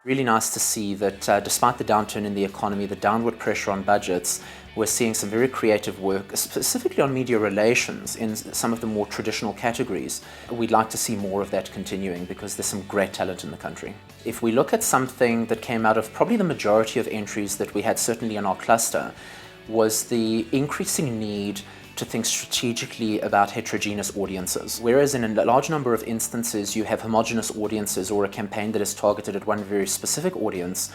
Really nice to see that despite the downturn in the economy, the downward pressure on budgets, we're seeing some very creative work, specifically on media relations in some of the more traditional categories. We'd like to see more of that continuing because there's some great talent in the country. If we look at something that came out of probably the majority of entries that we had certainly in our cluster, was the increasing need to think strategically about heterogeneous audiences. Whereas in a large number of instances you have homogeneous audiences or a campaign that is targeted at one very specific audience,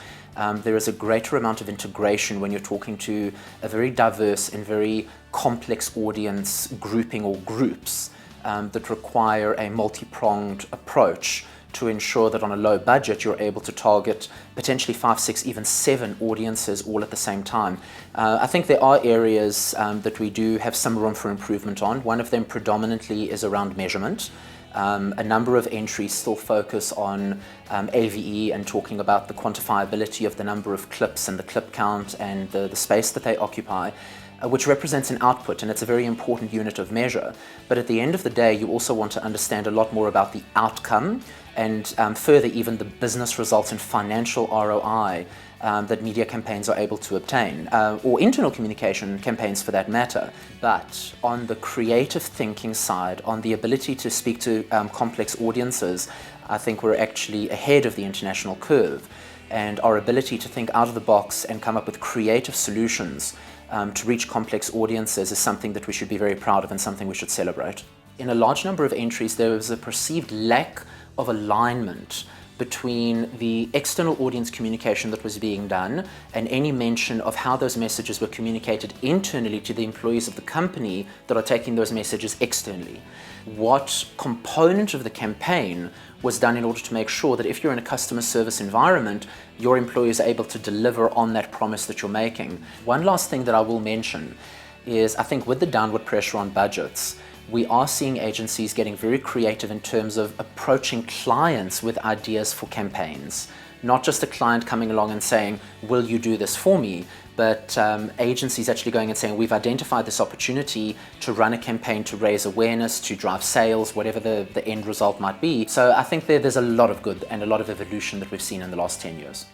there is a greater amount of integration when you're talking to a very diverse and very complex audience grouping or groups that require a multi-pronged approach to ensure that on a low budget you're able to target potentially 5, 6, even 7 audiences all at the same time. I think there are areas that we do have some room for improvement on. One of them predominantly is around measurement. A number of entries still focus on AVE and talking about the quantifiability of the number of clips and the clip count and the space that they occupy, which represents an output, and it's a very important unit of measure. But at the end of the day, you also want to understand a lot more about the outcome and further even the business results and financial ROI that media campaigns are able to obtain, or internal communication campaigns for that matter. But on the creative thinking side, on the ability to speak to complex audiences, I think we're actually ahead of the international curve. And our ability to think out of the box and come up with creative solutions to reach complex audiences is something that we should be very proud of and something we should celebrate. In a large number of entries, there was a perceived lack of alignment between the external audience communication that was being done and any mention of how those messages were communicated internally to the employees of the company that are taking those messages externally. What component of the campaign was done in order to make sure that if you're in a customer service environment, your employees are able to deliver on that promise that you're making. One last thing that I will mention is I think with the downward pressure on budgets, we are seeing agencies getting very creative in terms of approaching clients with ideas for campaigns. Not just a client coming along and saying, will you do this for me? But agencies actually going and saying, we've identified this opportunity to run a campaign to raise awareness, to drive sales, whatever the end result might be. So I think there's a lot of good and a lot of evolution that we've seen in the last 10 years.